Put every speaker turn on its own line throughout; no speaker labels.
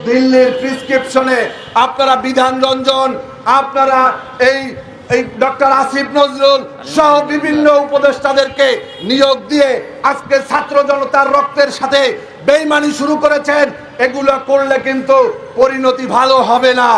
দিল্লির প্রেসক্রিপশনে আপনারা বিধান রঞ্জন, আপনারা এই ডক্টর আসিফ নজরুল সহ বিভিন্ন উপদেষ্টাদেরকে নিয়োগ দিয়ে আজকে ছাত্র জনতার রক্তের সাথে বেইমানি শুরু করেছেন। এগুলো করলে কিন্তু পরিণতি ভালো হবে না।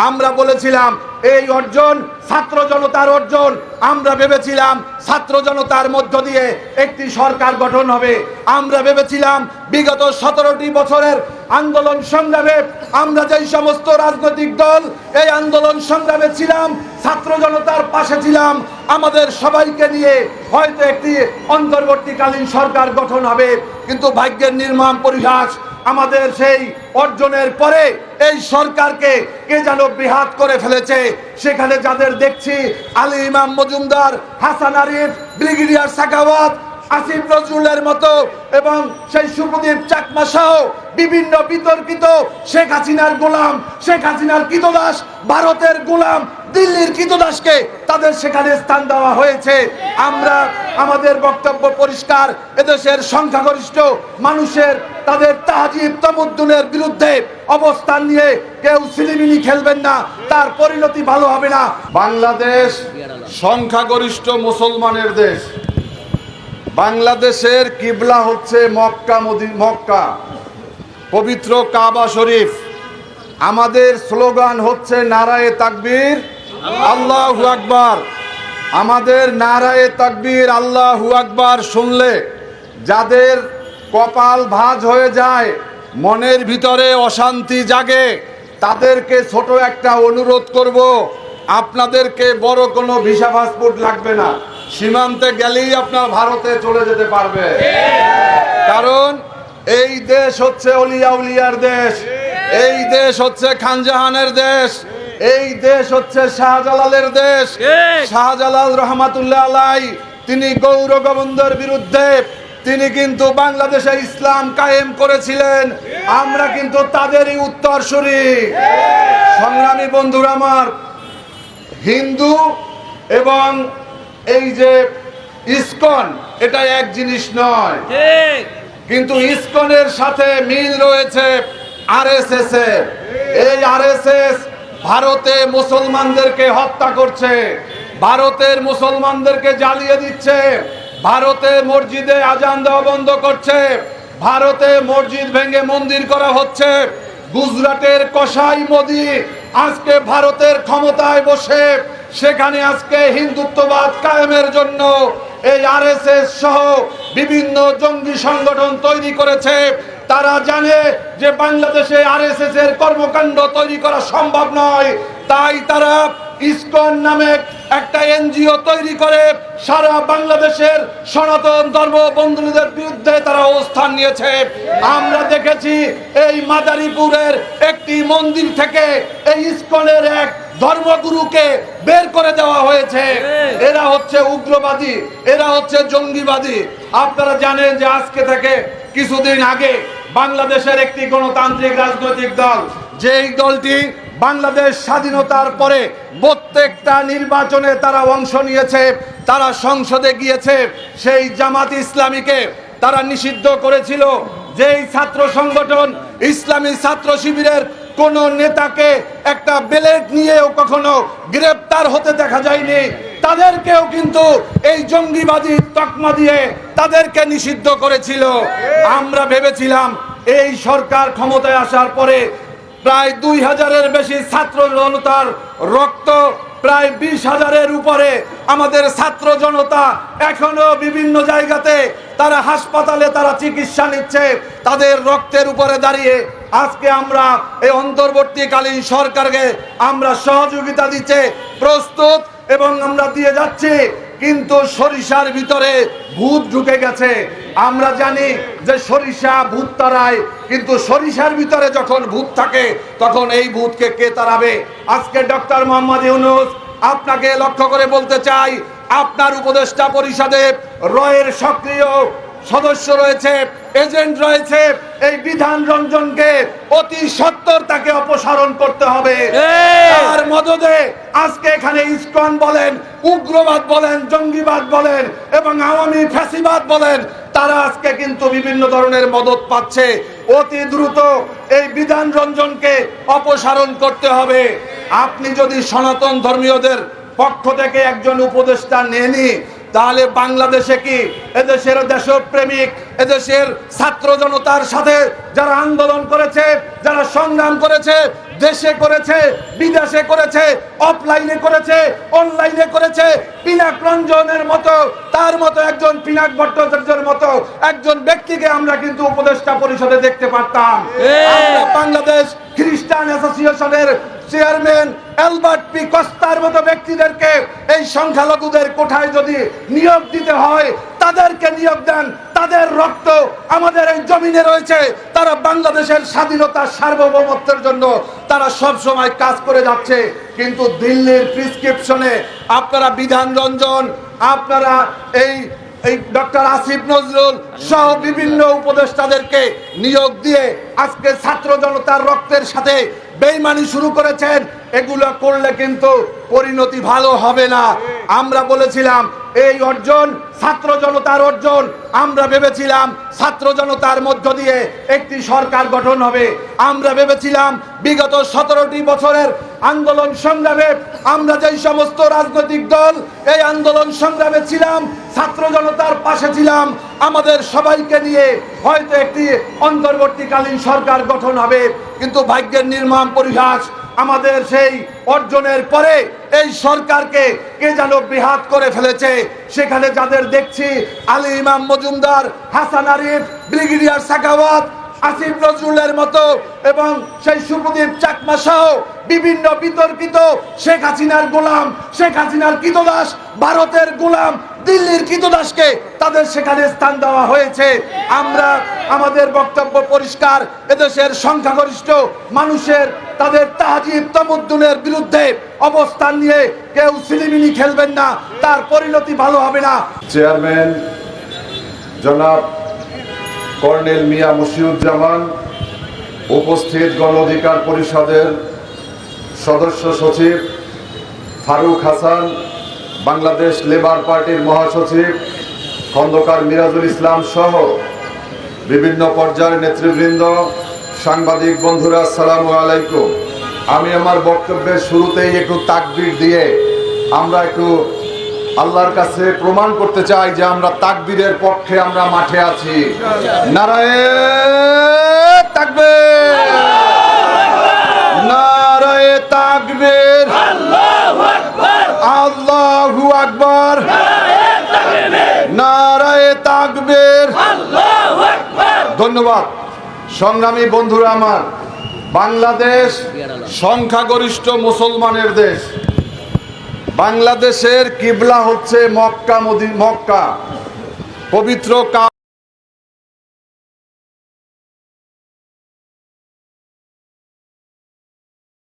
আমরা বলেছিলাম এই অর্জন ছাত্র জনতার অর্জন। আমরা ভেবেছিলাম ছাত্র জনতার মধ্য দিয়ে একটি সরকার গঠন হবে। আমরা ভেবেছিলাম বিগত 17টি বছরের আন্দোলন সংগ্রামে আমরা যেই সমস্ত রাজনৈতিক দল এই আন্দোলন সংগ্রামে ছিলাম, ছাত্র জনতার পাশে ছিলাম, আমাদের সবাইকে নিয়ে হয়তো একটি অন্তর্বর্তীকালীন সরকার গঠন হবে। কিন্তু ভাগ্যের নির্মম পরিহাস, আমাদের সেই অর্জনের পরে এই সরকারকে কে যেন বিহাত করে ফেলেছে। সেখানে যাদের দেখছি আলী ইমাম মজুমদার, হাসান আরিফ, ব্রিগেডিয়ার সাখাওয়াত, আসিফ নজরুলের মতো এবং সেই সুপ্রদীপ চাকমা সহ বিভিন্ন বিতর্কিত শেখ হাসিনার গোলাম, শেখ হাসিনার কৃতদাস, ভারতের গোলাম, দিল্লির কৃতদাসকে তাদের সেখানে স্থান দেওয়া হয়েছে। আমরা আমাদের বক্তব্য পরিষ্কার, এদেশের সংখ্যাগরিষ্ঠ মানুষের তাদের তাহজিব তামাদ্দুনের বিরুদ্ধে অবস্থান নিয়ে কেউ সিলিমিনি খেলবেন না, তার পরিণতি ভালো হবে না। বাংলাদেশ সংখ্যাগরিষ্ঠ মুসলমানের দেশ। বাংলাদেশের কিবলা হচ্ছে মক্কা, পবিত্র কাবা শরীফ। আমাদের স্লোগান হচ্ছে নারায়ে তাকবীর, আল্লাহু আকবার। আমাদের নারায়ে তাকবীর, আল্লাহু আকবার শুনলে যাদের কপাল ভাঁজ হয়ে যায়, মনের ভিতরে অশান্তি জাগে, তাদেরকে ছোট একটা অনুরোধ করব, আপনাদেরকে বড় কোনো ভিসা পাসপোর্ট লাগবে না। সীমান্তে গেলেই আপনার ভারতে চলে যেতে পারবে। কারণ এই দেশ হচ্ছে অলিয়া উলিয়ার দেশ, এই দেশ হচ্ছে খানজাহানের দেশ, এই দেশ হচ্ছে শাহজালালের দেশ। শাহজালাল রহমাতুল্লাহ আলাই তিনি গৌর গোবিন্দর বিরুদ্ধে তিনি কিন্তু বাংলাদেশে ইসলাম কায়েম করেছিলেন। আমরা কিন্তু তাদেরই উত্তরসূরি। সংগ্রামী বন্ধুরা আমার, হিন্দু এবং এই যে ইসকন এটা এক জিনিস নয়, কিন্তু ইসকনের সাথে মিল রয়েছে আরএসএস এর। এই আরএসএস ভারতে মুসলমানদেরকে হত্যা করছে, ভারতের মুসলমানদেরকে জ্বালিয়ে দিচ্ছে, ভারতে মসজিদে আজান দেওয়া বন্ধ করছে, ভারতে মসজিদ ভেঙে মন্দির করা হচ্ছে। গুজরাটের কসাই মোদি আজকে ভারতের ক্ষমতায় বসে সেখানে আজকে হিন্দুত্ববাদ কায়েমের জন্য এই আরএসএস সহ বিভিন্ন জঙ্গি সংগঠন তৈরি করেছে। তারা জানে যে বাংলাদেশে আরএসএস এর কর্মকাণ্ড তৈরি করা সম্ভব নয়, তাই তারা ইসকন নামে একটা এনজিও তৈরি করে সারা বাংলাদেশের সনাতন ধর্ম বন্ধুদের বিরুদ্ধে তারা অবস্থান নিয়েছে। আমরা দেখেছি এই মাদারীপুরের একটি মন্দির থেকে এই ইসকনের এক ধর্মগুরুকে বের করে দেওয়া হয়েছে। এরা হচ্ছে উগ্রবাদী, এরা হচ্ছে জঙ্গিবাদী। আপনারা জানেন যে আজকে থেকে কিছুদিন আগে বাংলাদেশের একটি গণতান্ত্রিক রাজনৈতিক দল, যেই দলটি বাংলাদেশ স্বাধীনতার পরে প্রত্যেকটা নির্বাচনে তারা অংশ নিয়েছে, তারা সংসদে গিয়েছে, সেই জামাত ইসলামীকে তারা নিষিদ্ধ করেছিল। যেই ছাত্র সংগঠন ইসলামী ছাত্র শিবিরের কোন নেতাকে একটা বেলেট নিয়েও কখনো গ্রেপ্তার হতে দেখা যায়নি, তাদেরকেও কিন্তু এই জঙ্গিবাদী তকমা দিয়ে তাদেরকে নিষিদ্ধ করেছিল। আমরা ভেবেছিলাম এই সরকার ক্ষমতায় আসার পরে প্রায় 2000-এর বেশি ছাত্র জনতার রক্ত, প্রায় 20,000-এর উপরে আমাদের ছাত্র জনতা এখনো বিভিন্ন জায়গাতে তারা হাসপাতালে তারা চিকিৎসা নিচ্ছে। তাদের রক্তের উপরে দাঁড়িয়ে আজকে আমরা এই অন্তর্বর্তীকালীন সরকারকে আমরা সহযোগিতা দিতে প্রস্তুত এবং আমরা দিয়ে যাচ্ছি। কিন্তু সরিষার ভিতরে ভূত ঢুকে গেছে। আমরা জানি যে সরিষা ভূত তাড়ায়, কিন্তু সরিষার ভিতরে যখন ভূত থাকে তখন এই ভূতকে কে তাড়াবে? আজকে ডক্টর মোহাম্মদ ইউনূস আপনাকে লক্ষ্য করে বলতে চাই, আপনার উপদেষ্টা পরিষদে রয়ের সক্রিয় সদস্য রয়েছে, এজেন্ট রয়েছে। এই বিধান রঞ্জনকে অতি সত্বর তাকে অপসারণ করতে হবে। তার মদদে আজকে এখানে ইসকন বলেন, উগ্রবাদ বলেন, জঙ্গিবাদ বলেন এবং আওয়ামী ফ্যাসিবাদ বলেন, তারা আজকে কিন্তু বিভিন্ন ধরনের মদত পাচ্ছে। অতি দ্রুত এই বিধান রঞ্জনকে অপসারণ করতে হবে। আপনি যদি সনাতন ধর্মীয়দের পক্ষ থেকে একজন উপদেষ্টা নেনই, তাহলে বাংলাদেশে কি এদেশের দেশপ্রেমিক, এদেশের ছাত্র জনতার সাথে যারা আন্দোলন করেছে, যারা সংগ্রাম করেছে, দেশে করেছে, বিদেশে করেছে, অফলাইনে করেছে, অনলাইনে করেছে, পিনাক রঞ্জনের মতো, তার মতো একজন পিনাক ভট্টাচার্যের মতো একজন ব্যক্তিকে আমরা কিন্তু উপদেষ্টা পরিষদে দেখতে পারতাম। আমরা বাংলাদেশ খ্রিস্টান অ্যাসোসিয়েশনের চেয়ারম্যান অ্যালবার্ট পি কস্তার মতো ব্যক্তিদেরকে এই সংখ্যালঘুদের কোঠায় যদি নিয়োগ দিতে হয়, তাদেরকে নিয়োগ দেন। তাদের রক্ত আমাদের এই জমিনে রয়েছে। তারা বাংলাদেশের স্বাধীনতা সার্বভৌমত্বের জন্য তারা সব সময় কাজ করে যাচ্ছে। কিন্তু দিল্লির প্রেসক্রিপশনে আপনারা বিধান রঞ্জন, আপনারা এই ডক্টর আসিফ নজরুল সহ বিভিন্ন উপদেষ্টাদেরকে নিয়োগ দিয়ে আজকে ছাত্র জনতার রক্তের সাথে বেইমানি শুরু করেছেন। এগুলো করলে কিন্তু পরিণতি ভালো হবে না। আমরা বলেছিলাম এই অর্জন ছাত্র জনতার অর্জন। আমরা ভেবেছিলাম ছাত্র জনতার মধ্য দিয়ে একটি সরকার গঠন হবে। আমরা ভেবেছিলাম বিগত 17টি বছরের আন্দোলন সংগ্রামে আমরা যেই সমস্ত রাজনৈতিক দল এই আন্দোলন সংগ্রামে ছিলাম, ছাত্র জনতার পাশে ছিলাম, আমাদের সবাইকে নিয়ে হয়তো একটি অন্তর্বর্তীকালীন সরকার গঠন হবে। কিন্তু ভাগ্যের নির্মম পরিহাস, আমাদের সেই অর্জনের পরে এই সরকারকে কে যেন বিহাত করে ফেলেছে। সেখানে যাদের দেখছি আলী ইমাম মজুমদার, হাসান আরিফ, ব্রিগেডিয়ার সাখাওয়াত, আসিফ নজরুলের মতো এবং সেই সুপ্রদীপ চাকমা সহ বিভিন্ন বিতর্কিত শেখ হাসিনার গোলাম, শেখ হাসিনার কৃতদাস, ভারতের গোলাম, দিল্লির কৃতদাসকে তাদের সেখানে স্থান দেওয়া হয়েছে। আমরা আমাদের বক্তব্য পরিষ্কার, এদেশের সংখ্যাগরিষ্ঠ মানুষের তাদের তাহজিব তামাদ্দুনের বিরুদ্ধে অবস্থান নিয়ে কেউ সিলিমিনি খেলবেন না, তার পরিণতি ভালো হবে না।
চেয়ারম্যান জনাব কর্নেল মিয়া মশিউজ্জামান, উপস্থিত গণ অধিকার পরিষদের সদস্য সচিব ফারুক হাসান, বাংলাদেশ লেবার পার্টির মহাসচিব খন্দকার মিরাজুল ইসলাম সহ বিভিন্ন পর্যায়ের নেতৃবৃন্দ, সাংবাদিক বন্ধুরা, আসসালামু আলাইকুম। আমি আমার বক্তব্যের শুরুতেই একটু তাকবীর দিয়ে আমরা একটু আল্লাহর কাছে প্রমাণ করতে চাই যে আমরা তাকবীরের পক্ষে আমরা মাঠে আছি। নারায়ে তাকবীর, নারায়ে তাকবীর, আল্লাহু আকবার, নারায়ে তাকবীর। ধন্যবাদ। সংগ্রামী বন্ধুরা আমার, বাংলাদেশ সংখ্যাগরিষ্ঠ মুসলমানের দেশ। বাংলাদেশের কিবলা হচ্ছে মক্কা, পবিত্র